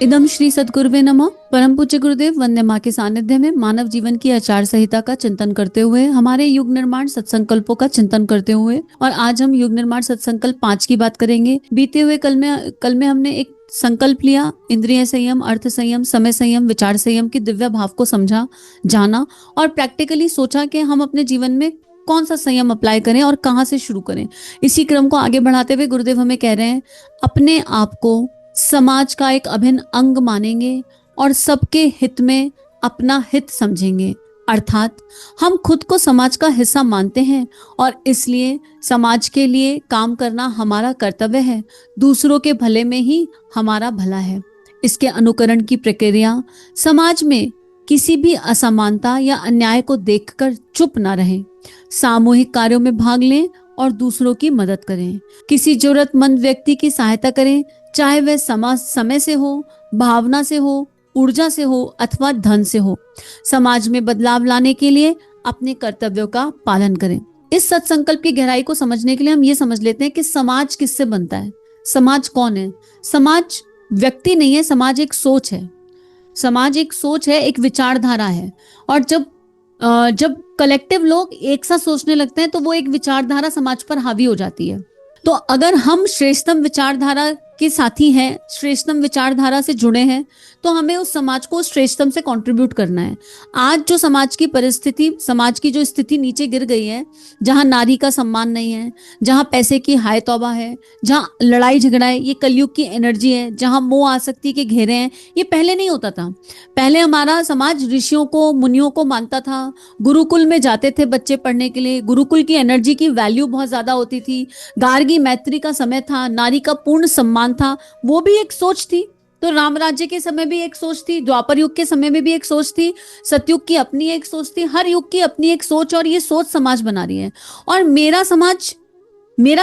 इदम श्री सद्गुरुवे नमः। परम पूज्य गुरुदेव वंदे माँ के सानिध्य में मानव जीवन की आचार संहिता का चिंतन करते हुए, हमारे युग निर्माण सत्संकल्पों का चिंतन करते हुए, और आज हम युग निर्माण सत्संकल्प 5 की बात करेंगे। बीते हुए कल में हमने एक संकल्प लिया, इंद्रिय संयम, अर्थ संयम, समय संयम, विचार संयम की दिव्य भाव को समझा, जाना और प्रैक्टिकली सोचा कि हम अपने जीवन में कौन सा संयम अप्लाई करें और कहाँ से शुरू करें। इसी क्रम को आगे बढ़ाते हुए गुरुदेव हमें कह रहे हैं, अपने आप को समाज का एक अभिन्न अंग मानेंगे और सबके हित में अपना हित समझेंगे। अर्थात हम खुद को समाज का हिस्सा मानते हैं और इसलिए समाज के लिए काम करना हमारा कर्तव्य है। दूसरों के भले में ही हमारा भला है। इसके अनुकरण की प्रक्रिया, समाज में किसी भी असमानता या अन्याय को देखकर चुप न रहें, सामूहिक कार्यों में भाग लें और दूसरों की मदद करें। किसी जरूरतमंद व्यक्ति की सहायता करें, चाहे वह समय से हो, भावना से हो, ऊर्जा से हो अथवा धन से हो। समाज में बदलाव लाने के लिए अपने कर्तव्यों का पालन करें। इस सत्संकल्प की गहराई को समझने के लिए हम ये समझ लेते हैं कि समाज किससे बनता है। समाज कौन है? समाज व्यक्ति नहीं है, समाज एक सोच है। समाज एक सोच है, एक विचारधारा है। और जब कलेक्टिव लोग एक साथ सोचने लगते हैं तो वो एक विचारधारा समाज पर हावी हो जाती है। तो अगर हम श्रेष्ठतम विचारधारा के साथी हैं, श्रेष्ठतम विचारधारा से जुड़े हैं, तो हमें उस समाज को श्रेष्ठतम से कंट्रीब्यूट करना है। आज जो समाज की परिस्थिति, समाज की जो स्थिति नीचे गिर गई है, जहां नारी का सम्मान नहीं है, जहां पैसे की हाय तौबा है, जहां लड़ाई झगड़ा है, ये कलयुग की एनर्जी है, जहां मोह आसक्ति के घेरे हैं, ये पहले नहीं होता था। पहले हमारा समाज ऋषियों को, मुनियों को मानता था। गुरुकुल में जाते थे बच्चे पढ़ने के लिए। गुरुकुल की एनर्जी की वैल्यू बहुत ज्यादा होती थी। गार्गी मैत्री का समय था, नारी का पूर्ण सम्मान था। वो भी एक सोच थी। तो राम राज्य के समय भी एक सोच थी, द्वापर युग के समय में भी एक सोच थी, सतयुग की अपनी एक सोच थी, हर युग की अपनी एक सोच, और ये सोच समाज बना रही है। और मेरा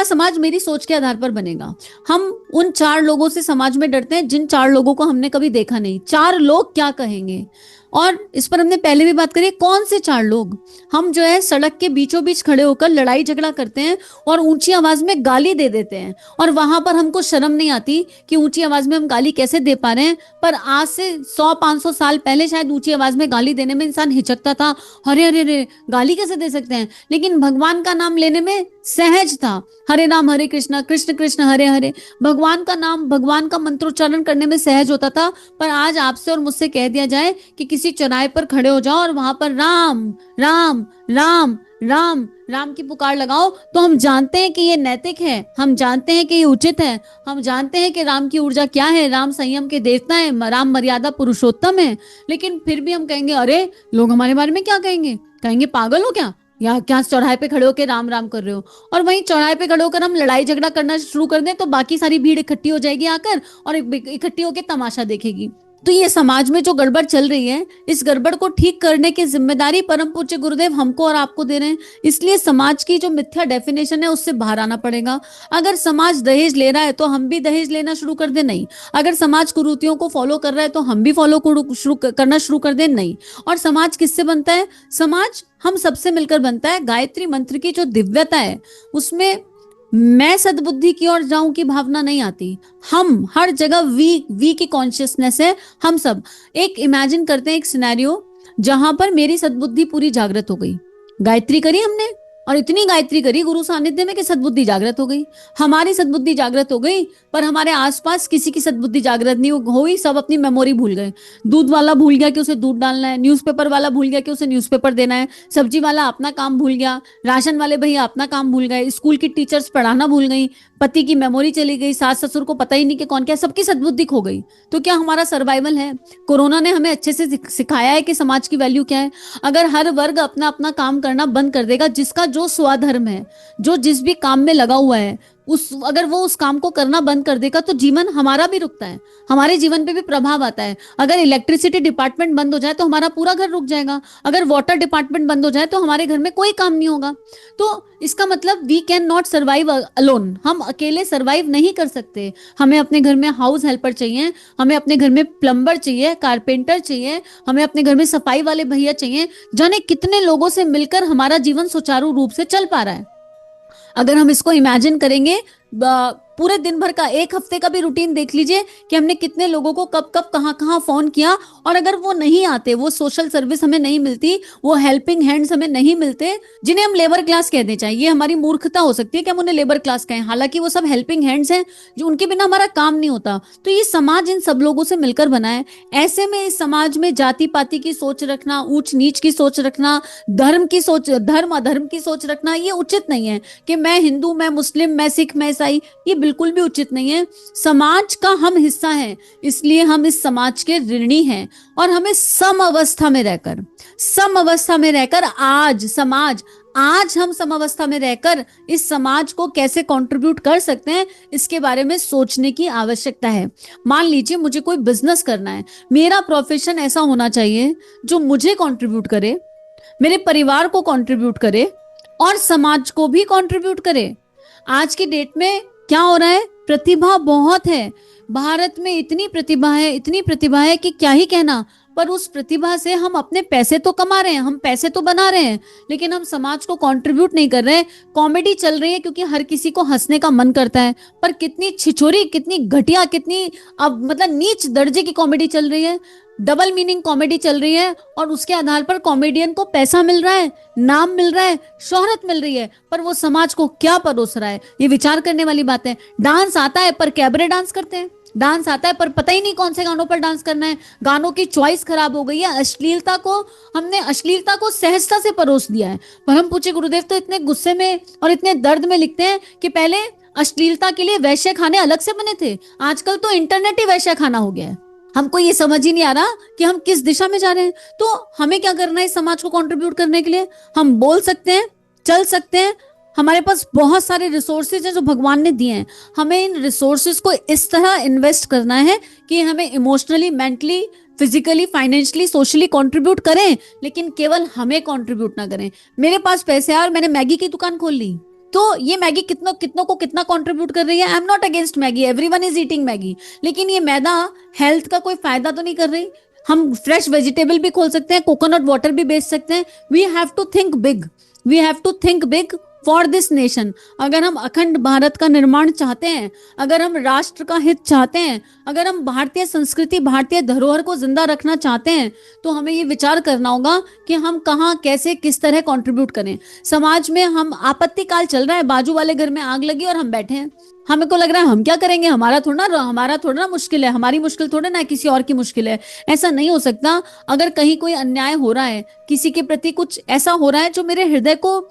समाज मेरी सोच के आधार पर बनेगा। हम उन 4 लोगों से समाज में डरते हैं जिन 4 लोगों को हमने कभी देखा नहीं। 4 लोग क्या कहेंगे, और इस पर हमने पहले भी बात करी। कौन से 4 लोग? हम जो है सड़क के बीचों बीच खड़े होकर लड़ाई झगड़ा करते हैं और ऊंची आवाज में गाली दे देते हैं, और वहां पर हमको शर्म नहीं आती कि ऊंची आवाज में हम गाली कैसे दे पा रहे हैं। पर आज से 100-500 साल पहले शायद ऊंची आवाज में गाली देने में इंसान हिचकता था। अरे अरे अरे, गाली कैसे दे सकते हैं? लेकिन भगवान का नाम लेने में सहज था। हरे राम हरे कृष्ण, कृष्ण कृष्ण हरे हरे। भगवान का नाम, भगवान का मंत्रोच्चारण करने में सहज होता था। पर आज आपसे और मुझसे कह दिया जाए कि किसी चौराहे पर खड़े हो जाओ और वहां पर राम राम राम राम राम की पुकार लगाओ, तो हम जानते हैं कि ये नैतिक है, हम जानते हैं कि ये उचित है, हम जानते हैं कि राम की ऊर्जा क्या है, राम संयम के देवता है, राम मर्यादा पुरुषोत्तम है। लेकिन फिर भी हम कहेंगे, अरे लोग हमारे बारे में क्या कहेंगे? कहेंगे पागल हो क्या, या क्या चौराहे पे खड़े होकर राम राम कर रहे हो। और वहीं चौराहे पे खड़े होकर हम लड़ाई झगड़ा करना शुरू कर दें तो बाकी सारी भीड़ इकट्ठी हो जाएगी आकर, और इकट्ठी होकर तमाशा देखेगी। तो ये समाज में जो गड़बड़ चल रही है, इस गड़बड़ को ठीक करने की जिम्मेदारी परम पूज्य गुरुदेव हमको और आपको दे रहे हैं। इसलिए समाज की जो मिथ्या डेफिनेशन है उससे बाहर आना पड़ेगा। अगर समाज दहेज ले रहा है तो हम भी दहेज लेना शुरू कर दे? नहीं। अगर समाज कुरीतियों को फॉलो कर रहा है तो हम भी फॉलो करना शुरू कर दे? नहीं। और समाज किससे बनता है? समाज हम सबसे मिलकर बनता है। गायत्री मंत्र की जो दिव्यता है उसमें मैं सद्बुद्धि की ओर जाऊं की भावना नहीं आती। हम हर जगह वी की कॉन्शियसनेस है। हम सब एक इमेजिन करते हैं, एक सिनेरियो जहां पर मेरी सद्बुद्धि पूरी जागृत हो गई। गायत्री करी हमने, और इतनी गायत्री करी गुरु सानिध्य में कि सद्बुद्धि जागृत हो गई। हमारी सद्बुद्धि जागृत हो गई, पर हमारे आसपास किसी की सद्बुद्धि जागृत नहीं हुई। सब अपनी मेमोरी भूल गए। दूध वाला भूल गया कि उसे दूध डालना है, न्यूज़पेपर वाला भूल गया कि उसे न्यूज़पेपर देना है, सब्जी वाला अपना काम भूल गया, राशन वाले भैया अपना काम भूल गए, स्कूल की टीचर्स पढ़ाना भूल गई, पति की मेमोरी चली गई, सास ससुर को पता ही नहीं कि कौन क्या, सबकी सद्बुद्धि खो गई। तो क्या हमारा सर्वाइवल है? कोरोना ने हमें अच्छे से सिखाया है कि समाज की वैल्यू क्या है। अगर हर वर्ग अपना अपना काम करना बंद कर देगा, जिसका जो स्वधर्म है, जो जिस भी काम में लगा हुआ है, अगर वो उस काम को करना बंद कर देगा तो जीवन हमारा भी रुकता है, हमारे जीवन पे भी प्रभाव आता है। अगर इलेक्ट्रिसिटी डिपार्टमेंट बंद हो जाए तो हमारा पूरा घर रुक जाएगा। अगर वाटर डिपार्टमेंट बंद हो जाए तो हमारे घर में कोई काम नहीं होगा। तो इसका मतलब we can not survive alone. हम अकेले सर्वाइव नहीं कर सकते। हमें अपने घर में हाउस हेल्पर चाहिए, हमें अपने घर में प्लम्बर चाहिए, कारपेंटर चाहिए, हमें अपने घर में सफाई वाले भैया चाहिए। जाने कितने लोगों से मिलकर हमारा जीवन सुचारू रूप से चल पा रहा है। अगर हम इसको इमेजिन करेंगे पूरे दिन भर का, एक हफ्ते का भी रूटीन देख लीजिए कि हमने कितने लोगों को कब कब कहाँ कहाँ फोन किया, और अगर वो नहीं आते, वो सोशल सर्विस हमें नहीं मिलती, वो हेल्पिंग हैंड्स हमें नहीं मिलते, जिन्हें हम लेबर क्लास कहते चाहिए, ये हमारी मूर्खता हो सकती है कि हम उन्हें लेबर क्लास कहें, हालांकि वो सब हेल्पिंग हैंड्स हैं, जो उनके बिना हमारा काम नहीं होता। तो ये समाज इन सब लोगों से मिलकर बना है। ऐसे में इस समाज में जाति पाति की सोच रखना, ऊंच नीच की सोच रखना, धर्म की सोच, धर्म अधर्म की सोच रखना, ये उचित नहीं है कि मैं हिंदू, मैं मुस्लिम, मैं सिख, मैं ईसाई, ये बिल्कुल भी उचित नहीं है। समाज का हम हिस्सा हैं, इसलिए हम इस समाज के ऋणी हैं, और हमें सम अवस्था में रहकर आज हम समावस्था में रहकर इस समाज को कैसे कंट्रीब्यूट कर सकते हैं, इसके बारे में सोचने की आवश्यकता है। मान लीजिए मुझे कोई बिजनेस करना है, मेरा प्रोफेशन ऐसा होना चाहिए जो मुझे कंट्रीब्यूट करे, मेरे परिवार को कंट्रीब्यूट करे, और समाज को भी कंट्रीब्यूट करे। आज की डेट में क्या हो रहा है, प्रतिभा बहुत है, भारत में इतनी प्रतिभा है कि क्या ही कहना, पर उस प्रतिभा से हम अपने पैसे तो कमा रहे हैं, हम पैसे तो बना रहे हैं, लेकिन हम समाज को कंट्रीब्यूट नहीं कर रहे हैं। कॉमेडी चल रही है क्योंकि हर किसी को हंसने का मन करता है, पर कितनी छिछोरी, कितनी घटिया, कितनी अब मतलब नीच दर्जे की कॉमेडी चल रही है, डबल मीनिंग कॉमेडी चल रही है, और उसके आधार पर कॉमेडियन को पैसा मिल रहा है, नाम मिल रहा है, शोहरत मिल रही है, पर वो समाज को क्या परोस रहा है, ये विचार करने वाली बात है। डांस आता है पर कैबरे डांस करते हैं, डांस आता है पर पता ही नहीं कौन से गानों पर डांस करना है, गानों की चॉइस खराब हो गई है, हमने अश्लीलता को सहजता से परोस दिया है। परम पूज्य गुरुदेव तो इतने गुस्से में और इतने दर्द में लिखते हैं कि पहले अश्लीलता के लिए वैश्य खाने अलग से बने थे, आजकल तो इंटरनेट ही वैश्य खाना हो गया है। हमको ये समझ ही नहीं आ रहा कि हम किस दिशा में जा रहे हैं। तो हमें क्या करना है इस समाज को कंट्रीब्यूट करने के लिए? हम बोल सकते हैं, चल सकते हैं, हमारे पास बहुत सारे रिसोर्सेज हैं जो भगवान ने दिए हैं। हमें इन रिसोर्सेज को इस तरह इन्वेस्ट करना है कि हमें emotionally, mentally, physically, financially, socially contribute करें, लेकिन केवल हमें कंट्रीब्यूट ना करें। मेरे पास पैसे हैं और मैंने मैगी की दुकान खोल ली, तो ये मैगी कितनों को कितना कंट्रीब्यूट कर रही है? I am not against Maggi, everyone is eating Maggi, लेकिन ये मैदा हेल्थ का कोई फायदा तो नहीं कर रही। हम फ्रेश वेजिटेबल भी खोल सकते हैं, कोकोनट वाटर भी बेच सकते हैं। We have to think big for this nation. अगर हम अखंड भारत का निर्माण चाहते हैं, अगर हम राष्ट्र का हित चाहते हैं, अगर हम भारतीय संस्कृति, भारतीय धरोहर को जिंदा रखना चाहते हैं, तो हमें ये विचार करना होगा कि हम कहाँ, कैसे, किस तरह कंट्रीब्यूट करें। समाज में हम आपत्ति काल चल रहा है, बाजू वाले घर में आग लगी और हम बैठे हैं, हमें को लग रहा है हम क्या करेंगे, हमारा थोड़ा ना मुश्किल है, हमारी मुश्किल थोड़ा ना किसी और की मुश्किल है। ऐसा नहीं हो सकता। अगर कहीं कोई अन्याय हो रहा है, किसी के प्रति कुछ ऐसा हो रहा है जो मेरे हृदय को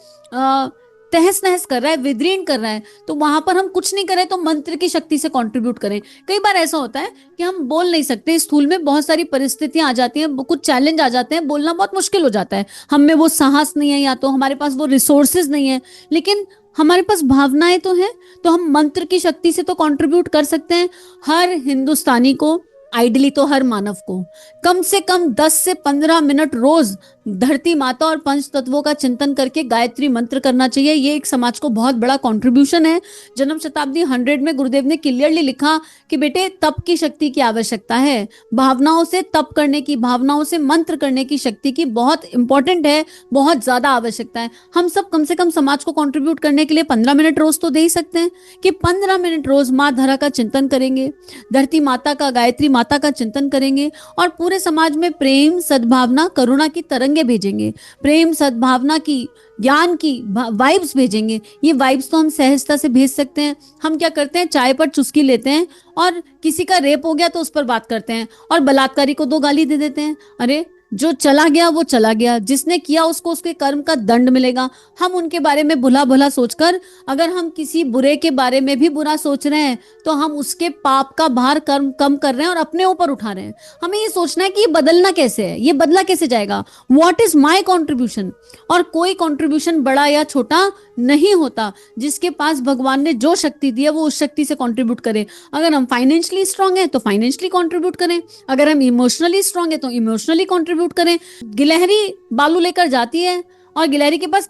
तहस नहस कर रहा है, विदीर्ण कर रहा है, तो वहां पर हम कुछ नहीं करें तो मंत्र की शक्ति से कंट्रीब्यूट करें। कई बार ऐसा होता है कि हम बोल नहीं सकते, स्थूल में बहुत सारी परिस्थितियां आ जाती हैं, कुछ चैलेंज आ जाते हैं, बोलना बहुत मुश्किल हो जाता है, हम में वो साहस नहीं है, या तो हमारे पास वो रिसोर्सेज नहीं है, लेकिन हमारे पास भावनाएं तो हैं, तो हम मंत्र की शक्ति से तो कंट्रीब्यूट कर सकते हैं। हर हिंदुस्तानी को, आइडियली तो हर मानव को, कम से कम 10 से 15 मिनट रोज धरती माता और पंच तत्वों का चिंतन करके गायत्री मंत्र करना चाहिए। ये एक समाज को बहुत बड़ा कंट्रीब्यूशन है। जन्म शताब्दी 100 में गुरुदेव ने क्लियरली लिखा कि बेटे तप की शक्ति की आवश्यकता है, भावनाओं से तप करने की, भावनाओं से मंत्र करने की शक्ति की बहुत इंपॉर्टेंट है, बहुत ज्यादा आवश्यकता है। हम सब कम से कम समाज को कंट्रीब्यूट करने के लिए 15 मिनट रोज तो दे ही सकते हैं कि 15 मिनट रोज माँ धरा का चिंतन करेंगे, धरती माता का, गायत्री माता का चिंतन करेंगे, और पूरे समाज में प्रेम, सद्भावना, करुणा की तरंगे भेजेंगे, प्रेम, सद्भावना की, ज्ञान की वाइब्स भेजेंगे। ये वाइब्स तो हम सहजता से भेज सकते हैं। हम क्या करते हैं, चाय पर चुस्की लेते हैं और किसी का रेप हो गया तो उस पर बात करते हैं, और बलात्कारी को 2 गाली दे देते हैं। अरे जो चला गया वो चला गया, जिसने किया उसको उसके कर्म का दंड मिलेगा। हम उनके बारे में भुला भुला सोचकर, अगर हम किसी बुरे के बारे में भी बुरा सोच रहे हैं तो हम उसके पाप का भार कर्म कम कर रहे हैं और अपने ऊपर उठा रहे हैं। हमें ये सोचना है कि ये बदलना कैसे है, ये बदला कैसे जाएगा, व्हाट इज माई कॉन्ट्रीब्यूशन। और कोई कॉन्ट्रीब्यूशन बड़ा या छोटा नहीं होता, जिसके पास भगवान ने जो शक्ति दी है वो उस शक्ति से कंट्रीब्यूट करे। अगर हम फाइनेंशियली स्ट्रांग है तो फाइनेंशियली कंट्रीब्यूट करें, अगर हम इमोशनली स्ट्रांग है तो इमोशनली कंट्रीब्यूट करें। गिलहरी बालू लेकर जाती है और गिलहरी के पास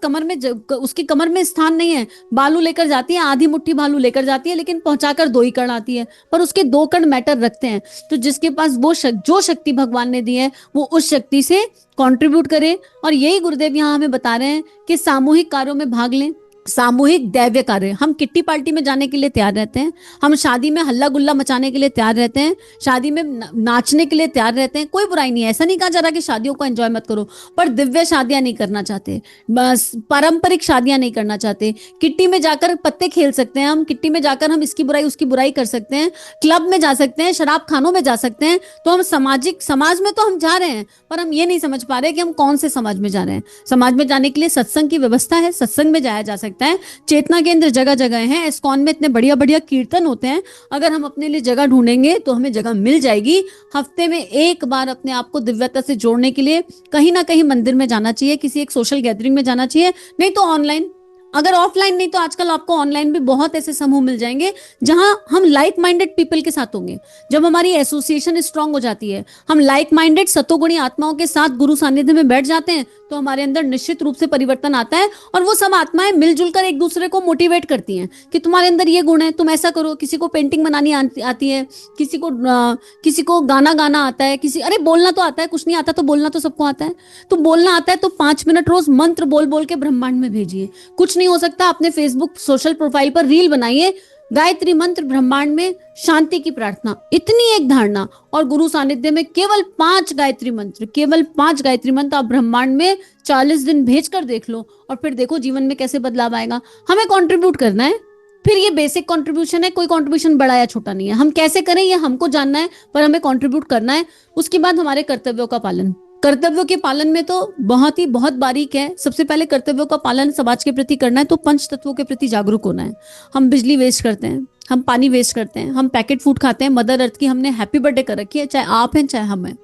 उसकी कमर में स्थान नहीं है, बालू लेकर जाती है, आधी मुट्ठी बालू लेकर जाती है, लेकिन पहुंचाकर 2 ही कण आती है, पर उसके 2 कण मैटर रखते हैं। तो जिसके पास वो जो शक्ति भगवान ने दी है वो उस शक्ति से कंट्रीब्यूट करे। और यही गुरुदेव यहाँ हमें बता रहे हैं कि सामूहिक कार्यों में भाग लें, सामूहिक दैव्य कार्य, हम किट्टी पार्टी में जाने के लिए तैयार रहते हैं, हम शादी में हल्ला गुल्ला मचाने के लिए तैयार रहते हैं, शादी में नाचने के लिए तैयार रहते हैं, कोई बुराई नहीं है, ऐसा नहीं कहा जा रहा कि शादियों को एंजॉय मत करो, पर दिव्य शादियां नहीं करना चाहते, बस पारंपरिक शादियां नहीं करना चाहते। किट्टी में जाकर पत्ते खेल सकते हैं हम, किट्टी में जाकर हम इसकी बुराई उसकी बुराई कर सकते हैं, क्लब में जा सकते हैं, शराब खानों में जा सकते हैं, तो हम सामाजिक समाज में तो हम जा रहे हैं, पर हम ये नहीं समझ पा रहे कि हम कौन से समाज में जा रहे हैं। समाज में जाने के लिए सत्संग की व्यवस्था है, सत्संग में जाया जा सकता है, चेतना केंद्र जगह जगह हैं, इस्कॉन में इतने बढ़िया बढ़िया कीर्तन होते हैं, अगर हम अपने लिए जगह ढूंढेंगे तो हमें जगह मिल जाएगी। हफ्ते में एक बार अपने आप को दिव्यता से जोड़ने के लिए कहीं ना कहीं मंदिर में जाना चाहिए, किसी एक सोशल गैदरिंग में जाना चाहिए, नहीं तो ऑनलाइन, अगर ऑफलाइन नहीं तो आजकल आपको ऑनलाइन भी बहुत ऐसे समूह मिल जाएंगे जहां हम लाइक माइंडेड पीपल के साथ होंगे। जब हमारी एसोसिएशन स्ट्रांग हो जाती है, हम लाइक माइंडेड सतोगुणी आत्माओं के साथ गुरु सानिध्य में बैठ जाते हैं, तो हमारे अंदर निश्चित रूप से परिवर्तन आता है, और वो सब आत्माएं मिलजुल कर एक दूसरे को मोटिवेट करती हैं कि तुम्हारे अंदर ये गुण है, तुम ऐसा करो। किसी को पेंटिंग बनानी आती है, किसी को गाना गाना आता है, किसी अरे बोलना तो आता है, कुछ नहीं आता तो बोलना तो सबको आता है। तो बोलना आता है तो 5 मिनट रोज मंत्र बोल बोल के ब्रह्मांड में भेजिए। कुछ नहीं हो सकता, अपने फेसबुक सोशल प्रोफाइल पर रील बनाइए, गायत्री मंत्र, ब्रह्मांड में शांति की प्रार्थना, इतनी एक धारणा, और गुरु सानिध्य में केवल 5 गायत्री मंत्र, केवल 5 गायत्री मंत्र आप ब्रह्मांड में 40 दिन भेज कर देख लो, और फिर देखो जीवन में कैसे बदलाव आएगा। हमें कंट्रीब्यूट करना है, फिर ये बेसिक कंट्रीब्यूशन है, कोई कंट्रीब्यूशन बड़ा या छोटा नहीं है, हम कैसे करें ये हमको जानना है, पर हमें कंट्रीब्यूट करना है। उसके बाद हमारे कर्तव्यों का पालन, कर्तव्यों के पालन में तो बहुत बारीक है। सबसे पहले कर्तव्यों का पालन समाज के प्रति करना है तो पंच तत्वों के प्रति जागरूक होना है। हम बिजली वेस्ट करते हैं, हम पानी वेस्ट करते हैं, हम पैकेट फूड खाते हैं, मदर अर्थ की हमने हैप्पी बर्थडे कर रखी है, चाहे आप हैं चाहे हम हैं।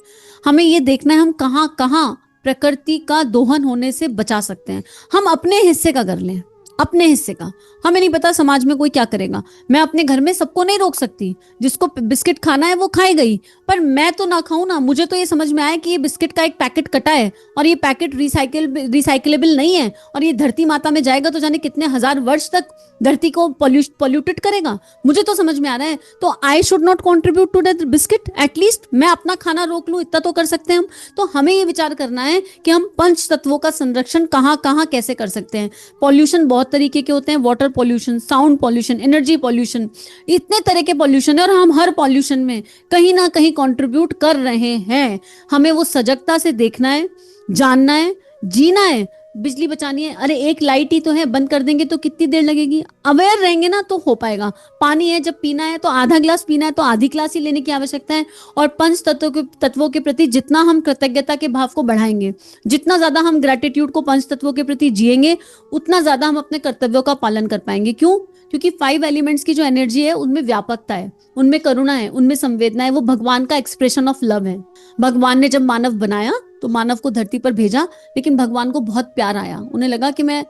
हमें ये देखना है हम कहाँ कहाँ प्रकृति का दोहन होने से बचा सकते हैं। हम अपने हिस्से का कर लें, अपने हिस्से का। हमें नहीं पता समाज में कोई क्या करेगा, मैं अपने घर में सबको नहीं रोक सकती, जिसको बिस्किट खाना है वो खाए गई, पर मैं तो ना खाऊं ना। मुझे तो ये समझ में आया कि ये बिस्किट का एक पैकेट कटा है और ये पैकेट रिसाइकलेबल नहीं है, और ये धरती माता में जाएगा तो जाने कितने हजार वर्ष तक धरती को पॉल्यूटेड करेगा। मुझे तो समझ में आ रहा है, तो I should not contribute to that biscuit, at least मैं अपना खाना रोक लूं, इतना तो कर सकते हैं हम। तो हमें ये विचार करना है कि हम पंच तत्वों का संरक्षण कहाँ कहाँ कैसे कर सकते हैं। पॉल्यूशन बहुत तरीके के होते हैं, water pollution, sound pollution, energy pollution, इतने तरह के पॉल्यूशन है, और हम हर पॉल्यूशन में कहीं ना कहीं कंट्रीब्यूट कर रहे हैं। हमें वो सजगता से देखना है, जानना है, जीना है। बिजली बचानी है, अरे एक लाइट ही तो है, बंद कर देंगे तो कितनी देर लगेगी। अवेयर रहेंगे ना तो हो पाएगा। पानी है, जब पीना है तो आधा ग्लास पीना है तो आधी ग्लास ही लेने की आवश्यकता है। और पंच तत्वों के प्रति जितना हम कृतज्ञता के भाव को बढ़ाएंगे, जितना ज्यादा हम ग्रेटिट्यूड को पंच तत्वों के प्रति जिएंगे, उतना ज्यादा हम अपने कर्तव्यों का पालन कर पाएंगे। क्यों? क्योंकि 5 एलिमेंट्स की जो एनर्जी है उनमें व्यापकता है, उनमें करुणा है, उनमें संवेदना है, वो भगवान का एक्सप्रेशन ऑफ लव है। भगवान ने जब मानव बनाया तो मानव को धरती पर भेजा, लेकिन भगवान को बहुत प्यार आया, उन्हें लगा कि मैं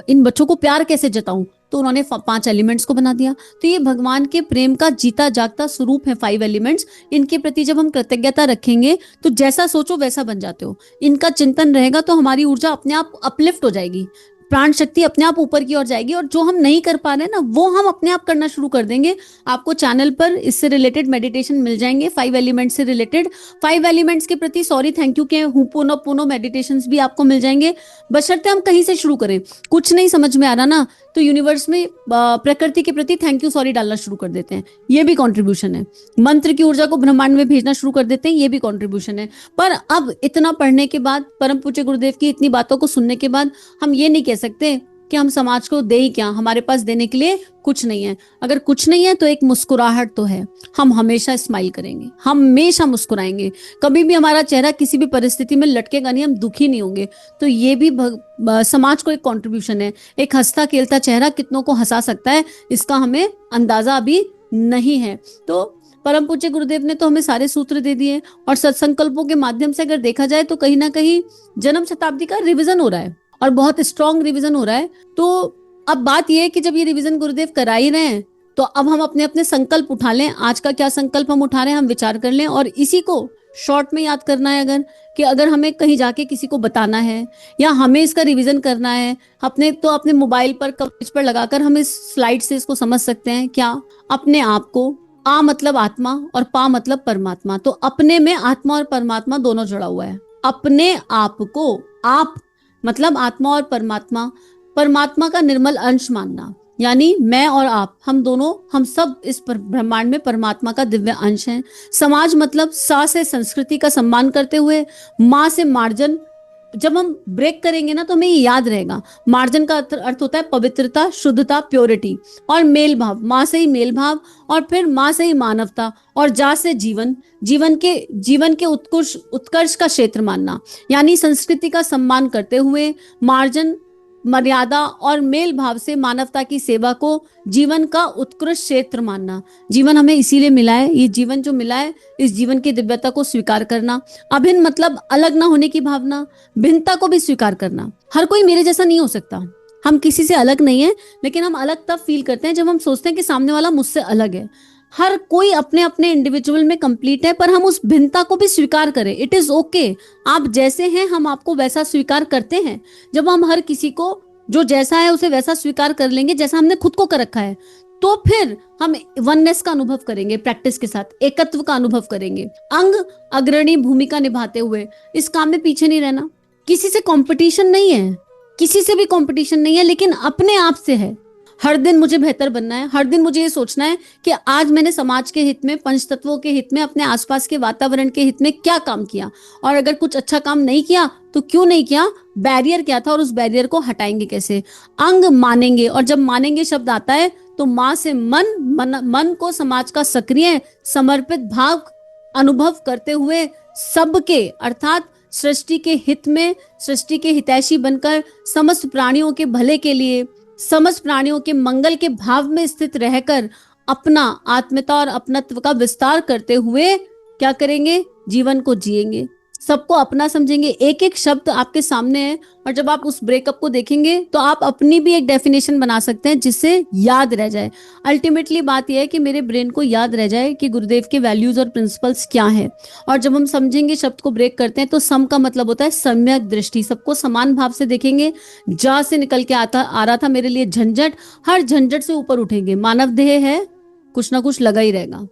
इन बच्चों को प्यार कैसे जताऊं, तो उन्होंने 5 एलिमेंट्स को बना दिया। तो ये भगवान के प्रेम का जीता जागता स्वरूप है 5 एलिमेंट्स। इनके प्रति जब हम कृतज्ञता रखेंगे तो जैसा सोचो वैसा बन जाते हो। इनका चिंतन रहेगा तो हमारी ऊर्जा अपने आप अपलिफ्ट हो जाएगी, प्राण शक्ति अपने आप ऊपर की ओर जाएगी, और जो हम नहीं कर पा रहे ना वो हम अपने आप करना शुरू कर देंगे। आपको चैनल पर इससे रिलेटेड मेडिटेशन मिल जाएंगे, 5 एलिमेंट्स से रिलेटेड। 5 एलिमेंट्स के प्रति सॉरी थैंक यू के हुपोनो मेडिटेशंस भी आपको मिल जाएंगे, बशर्ते हम कहीं से शुरू करें। कुछ नहीं समझ में आ रहा ना तो यूनिवर्स में प्रकृति के प्रति थैंक यू सॉरी डालना शुरू कर देते हैं, ये भी कंट्रीब्यूशन है। मंत्र की ऊर्जा को ब्रह्मांड में भेजना शुरू कर देते हैं, ये भी कंट्रीब्यूशन है। पर अब इतना पढ़ने के बाद, परम पूज्य गुरुदेव की इतनी बातों को सुनने के बाद हम ये नहीं कह सकते कि हम समाज को दे ही क्या, हमारे पास देने के लिए कुछ नहीं है। अगर कुछ नहीं है तो एक मुस्कुराहट तो है, हम हमेशा स्माइल करेंगे, हमेशा मुस्कुराएंगे, कभी भी हमारा चेहरा किसी भी परिस्थिति में लटकेगा नहीं, हम दुखी नहीं होंगे। तो ये भी समाज को एक कंट्रीब्यूशन है। एक हंसता खेलता चेहरा कितनों को हंसा सकता है, इसका हमें अंदाजा अभी नहीं है। तो परम पूज्य गुरुदेव ने तो हमें सारे सूत्र दे दिए, और सत्संकल्पों के माध्यम से अगर देखा जाए तो कहीं ना कहीं जन्म शताब्दी का रिविजन हो रहा है, और बहुत स्ट्रॉन्ग रिवीजन हो रहा है। तो अब बात यह है कि जब ये रिवीजन गुरुदेव करा ही रहे हैं तो अब हम अपने अपने संकल्प उठा लें। आज का क्या संकल्प हम उठा रहे हैं, हम विचार कर लें, और इसी को शॉर्ट में याद करना है। अगर हमें कहीं जाके किसी को बताना है या हमें इसका रिवीजन करना है, अपने मोबाइल पर कवरेज पर लगाकर हम इस स्लाइड से इसको समझ सकते हैं। क्या? अपने आप को, आ मतलब आत्मा और पा मतलब परमात्मा, तो अपने में आत्मा और परमात्मा दोनों जुड़ा हुआ है। अपने आप को, आप मतलब आत्मा और परमात्मा, परमात्मा का निर्मल अंश मानना, यानी मैं और आप, हम दोनों, हम सब इस ब्रह्मांड में परमात्मा का दिव्य अंश हैं। समाज मतलब सा से संस्कृति का सम्मान करते हुए, माँ से मार्जन। जब हम ब्रेक करेंगे ना तो हमें ये याद रहेगा, मार्जन का अर्थ होता है पवित्रता, शुद्धता, प्योरिटी। और मेल भाव, माँ से ही मेल भाव, और फिर माँ से ही मानवता, और जा से जीवन, जीवन के उत्कर्ष का क्षेत्र मानना, यानी संस्कृति का सम्मान करते हुए मार्जन, मर्यादा और मेल भाव से मानवता की सेवा को जीवन का उत्कृष्ट क्षेत्र मानना। जीवन हमें इसीलिए मिला है, ये जीवन जो मिला है, इस जीवन की दिव्यता को स्वीकार करना। अभिन्न मतलब अलग ना होने की भावना, भिन्नता को भी स्वीकार करना। हर कोई मेरे जैसा नहीं हो सकता, हम किसी से अलग नहीं है, लेकिन हम अलग तब फील करते हैं जब हम सोचते हैं कि सामने वाला मुझसे अलग है। हर कोई अपने अपने इंडिविजुअल में कंप्लीट है, पर हम उस भिन्नता को भी स्वीकार करें। इट इज ओके, आप जैसे हैं हम आपको वैसा स्वीकार करते हैं। जब हम हर किसी को जो जैसा है उसे वैसा स्वीकार कर लेंगे जैसा हमने खुद को कर रखा है, तो फिर हम वननेस का अनुभव करेंगे, प्रैक्टिस के साथ एकत्व का अनुभव करेंगे। अंग अग्रणी भूमिका निभाते हुए इस काम में पीछे नहीं रहना। किसी से कंपटीशन नहीं है, किसी से भी कंपटीशन नहीं है, लेकिन अपने आप से है। हर दिन मुझे बेहतर बनना है, हर दिन मुझे ये सोचना है कि आज मैंने समाज के हित में, पंच तत्वों के हित में, अपने आसपास के वातावरण के हित में क्या काम किया, और अगर कुछ अच्छा काम नहीं किया तो क्यों नहीं किया, बैरियर क्या था और उस बैरियर को हटाएंगे कैसे। अंग मानेंगे, और जब मानेंगे शब्द आता है तो मां से मन को समाज का सक्रिय समर्पित भाव अनुभव करते हुए सबके अर्थात सृष्टि के हित में, सृष्टि के हितैषी बनकर समस्त प्राणियों के भले के लिए, समस्त प्राणियों के मंगल के भाव में स्थित रहकर अपना आत्मीयता और अपनत्व का विस्तार करते हुए क्या करेंगे, जीवन को जिएंगे, सबको अपना समझेंगे। एक एक शब्द आपके सामने है, और जब आप उस ब्रेकअप को देखेंगे तो आप अपनी भी एक डेफिनेशन बना सकते हैं जिससे याद रह जाए। अल्टीमेटली बात यह है कि मेरे ब्रेन को याद रह जाए कि गुरुदेव के वैल्यूज और प्रिंसिपल्स क्या है। और जब हम समझेंगे, शब्द को ब्रेक करते हैं, तो सम का मतलब होता है सम्यक दृष्टि, सबको समान भाव से देखेंगे। जा से निकल के आ रहा था मेरे लिए झंझट, हर झंझट से ऊपर उठेंगे। मानव देह है, कुछ ना कुछ लगा ही रहेगा।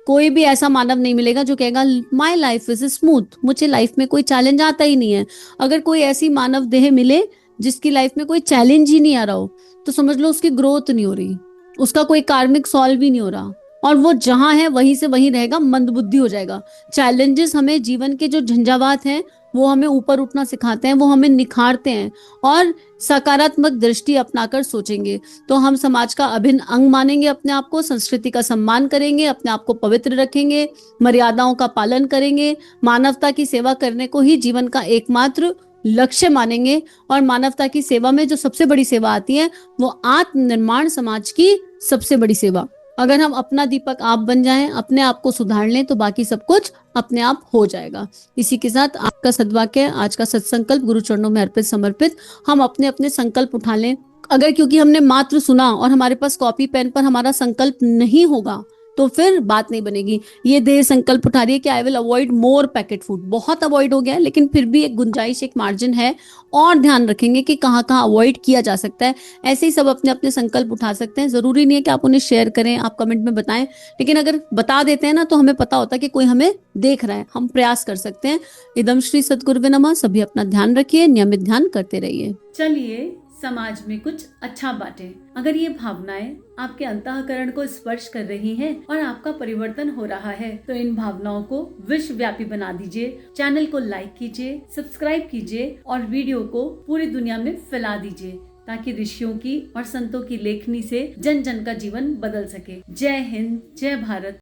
कोई भी ऐसा मानव नहीं मिलेगा जो कहेगा माई लाइफ इज स्मूथ, मुझे लाइफ में कोई चैलेंज आता ही नहीं है। अगर कोई ऐसी मानव देह मिले जिसकी लाइफ में कोई चैलेंज ही नहीं आ रहा हो, तो समझ लो उसकी ग्रोथ नहीं हो रही, उसका कोई कार्मिक सॉल्व ही नहीं हो रहा, और वो जहां है वहीं से वहीं रहेगा, मंदबुद्धि हो जाएगा। चैलेंजेस हमें जीवन के जो झंझावात हैं वो हमें ऊपर उठना सिखाते हैं, वो हमें निखारते हैं, और सकारात्मक दृष्टि अपनाकर सोचेंगे तो हम समाज का अभिन्न अंग मानेंगे अपने आप को, संस्कृति का सम्मान करेंगे, अपने आप को पवित्र रखेंगे, मर्यादाओं का पालन करेंगे, मानवता की सेवा करने को ही जीवन का एकमात्र लक्ष्य मानेंगे। और मानवता की सेवा में जो सबसे बड़ी सेवा आती है वो आत्मनिर्माण, समाज की सबसे बड़ी सेवा। अगर हम अपना दीपक आप बन जाएं, अपने आप को सुधार लें, तो बाकी सब कुछ अपने आप हो जाएगा। इसी के साथ आपका सद्वाक्य, आज का सत्संकल्प गुरु चरणों में अर्पित समर्पित। हम अपने अपने संकल्प उठा लें। अगर क्योंकि हमने मात्र सुना और हमारे पास कॉपी पेन पर हमारा संकल्प नहीं होगा तो फिर बात नहीं बनेगी। ये देह संकल्प उठा रही है कि I will avoid more packet food. बहुत अवॉइड हो गया है, लेकिन फिर भी एक गुंजाइश, एक मार्जिन है, और ध्यान रखेंगे कि कहाँ कहाँ अवॉइड किया जा सकता है। ऐसे ही सब अपने अपने संकल्प उठा सकते हैं। जरूरी नहीं है कि आप उन्हें शेयर करें, आप कमेंट में बताएं, लेकिन अगर बता देते हैं ना तो हमें पता होता है कि कोई हमें देख रहा है, हम प्रयास कर सकते हैं। इदम श्री सद्गुरुवे नमः। सभी अपना ध्यान रखिए, नियमित ध्यान करते रहिए। चलिए समाज में कुछ अच्छा बांटे। अगर ये भावनाएं आपके अंतःकरण को स्पर्श कर रही हैं और आपका परिवर्तन हो रहा है, तो इन भावनाओं को विश्वव्यापी बना दीजिए। चैनल को लाइक कीजिए, सब्सक्राइब कीजिए, और वीडियो को पूरी दुनिया में फैला दीजिए, ताकि ऋषियों की और संतों की लेखनी से जन जन का जीवन बदल सके। जय हिंद, जय भारत।